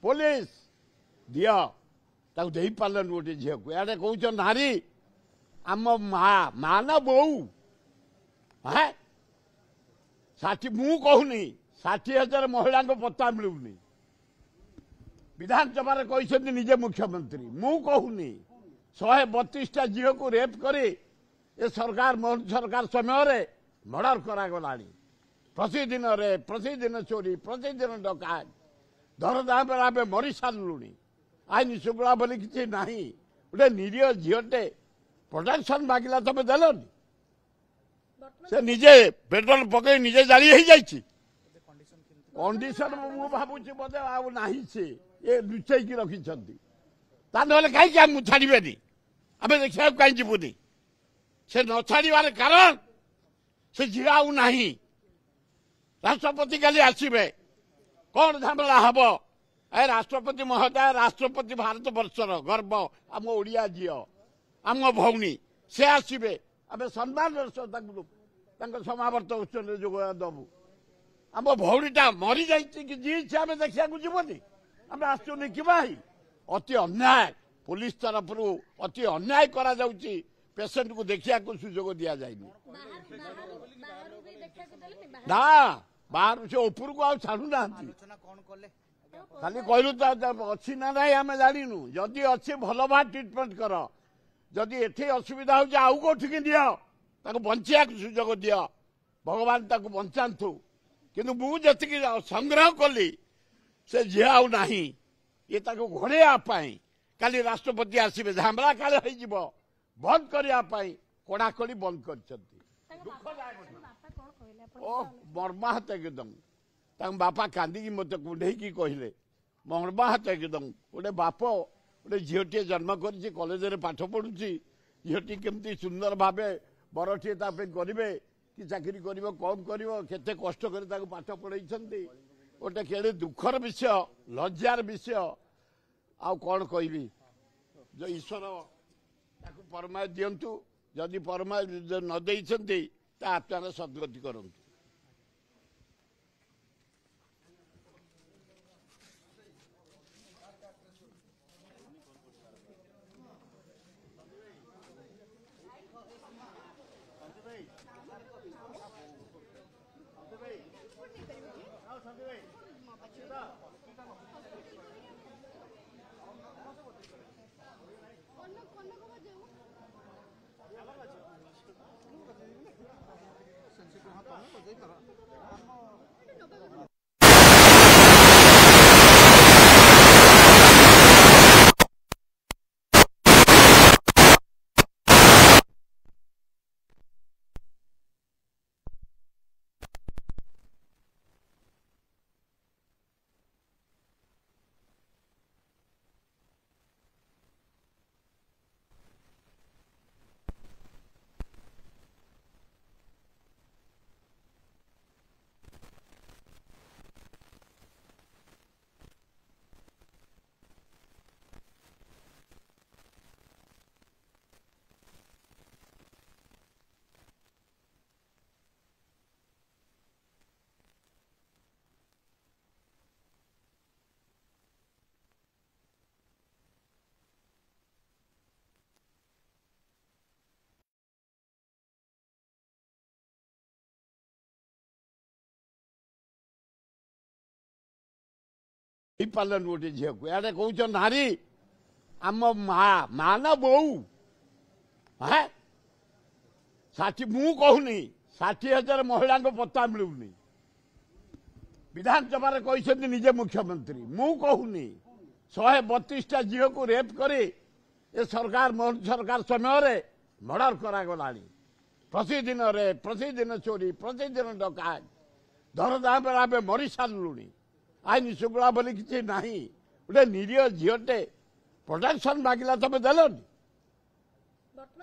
Police दियो ताकू दे पार्लन गोटे झील को याडे कौच नारी आम मा ना बो है 60 मु कहूनी 60,000 महिला पत्ता मिलूनी विधानसभा कहते निजे मुख्यमंत्री मु कहूनी 132टा झील को रेप करे ए सरकार मोहन सरकार समय मर्डर करागला प्रतिदिन रेप प्रतिदिन चोरी प्रतिदिन डकायत दरदाम आम मरी सारूनी आईन श्रृंखला बोली किसी ना गोटे निरीह झीलटे प्रोटेक्शन मागिला तुम देलनि से निजे पेट्रोल पकई निजे जारी हो जाइए कंडीशन मु भावुँ बोधे आना से ये लुचेक रखिंट कहीं छाड़बेनि आम देखा कहीं जीवनी से न छाड़बार कारण से झील आना राष्ट्रपति काली आसवे कौन झमेला हम ए राष्ट्रपति महोदय राष्ट्रपति भारत वर्षर गर्व आम ओडिया झी आम भौणी से आसवे आम सम्मान समावर्त उत्सव जोग दबू आम भौणीटा मरी जा जी आम देखा जीवनी आम आसुनी कि अति अन्याय पुलिस तरफ अति अन्याय करा पेसेंट को देखा सुजोग दि जाए ना बाहर से ऊपर को छाड़ू ना खाली कहलु अच्छी ना ना आम जानू जदि अच्छी भल भाव ट्रिटमेंट कर जदि एठी असुविधा हो आउ कौटिक दियो बंचा सुजोग दियो भगवान ताको बंचातु किंतु मुझे संग्रह कली से झी आउ ना ये घोड़ाई काली राष्ट्रपति आसवे झामला काले बंद करने कड़ाकड़ी बंद कर मर्माहत एकदम बापा कांदी मत कुंडे कहले मर्माहत एकदम गोटे बाप गोटे झीटे जन्म कर कॉलेज में पाठ पढ़ुची झीटी केमती सुंदर भाव बरटे करेंगे कि चाकरी कर कौन करते कष्ट कर पाठ पढ़ाई गोटे केड़े दुखर विषय लज्जार विषय आ कौन कहबी जो ईश्वर परमाय दिंतु जदि परमाय न देते आत्मार सद्गति करूँ पार्लन गोटे झील को याडे कौच नारी आम मा ना बो है 60 मु कहूनी 60,000 महिला पत्ता मिलूनी विधानसभा कहते निजे मुख्यमंत्री मु कहूनी 132टा झील को रेप करे ए सरकार मोहन सरकार समय मर्डर करागला प्रतिदिन रेप प्रतिदिन चोरी प्रतिदिन डकायत दरदाम आम मरी सारूनी आईन श्रृंखला बोली किसी ना गोटे निरीह झीटे प्रोटेक्शन मागिला तुम देलनि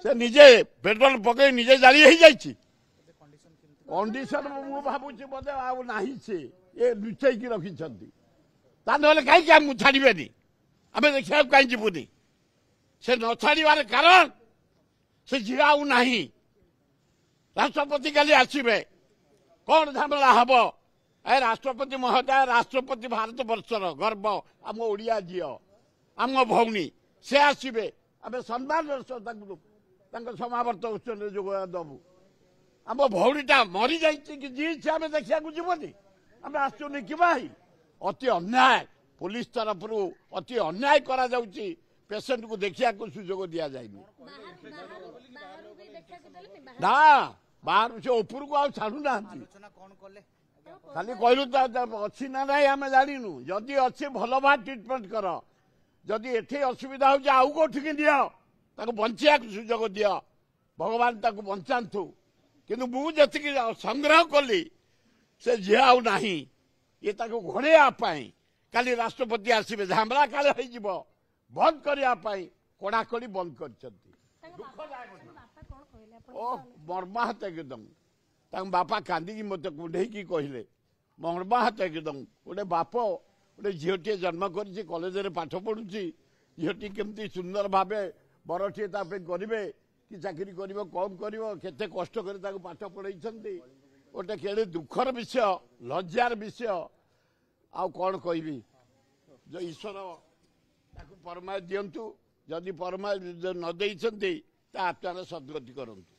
से निजे पेट्रोल पकई निजे जारी हो जाइए कंडीशन मु भावुँ बोधे आना से ये लुचेक रखिंट कहीं छाड़बेनि आम देखा कहीं जीवनी से न छाड़बार कारण से झील आना राष्ट्रपति काली आसवे कौन झमेला हम ए राष्ट्रपति महोदय राष्ट्रपति भारत वर्षर गर्व आम ओडिया झील आम भौणी से आसवे आम सम्मान समावर्त उत्सव जोग दबू आम भौणीटा मरी जा जी आम देखा जीवनी आम आसुनी कि अति अन्याय पुलिस तरफ अति अन्याय करा जाउची पेशेंट को देखिया को सुजोग दिया जाइनी ना बाहर से ऊपर को आ छाड़ू ना खाली कहलु अच्छी ना ना आम जानू जदि अच्छी भल भाव ट्रिटमेंट कर जदि एठी असुविधा हो आउ कौटिक दियो बंचा सुजोग दियो भगवान ताको बंचातु किंतु मुझे संग्रह कली से झी आउ ना ये घोड़े काली राष्ट्रपति आसवे झामरा काले हो बंद करने कड़ाकड़ी बंद कर मर्माहत एकदम बापा कांदी मत कुंडे कहले मर्माहत एकदम गोटे बाप गोटे झीटे जन्म कर कॉलेज में पाठ पढ़ुची झीटी केमती सुंदर भाव बरटे करेंगे कि चाकरी कर कौन करते कष्ट कर पाठ पढ़ाई गोटे केड़े दुखर विषय लज्जार विषय आउ कौन कहबी जो ईश्वर परमाय दिंतु जदि परमाय न देते आत्मार सद्गति करंतु।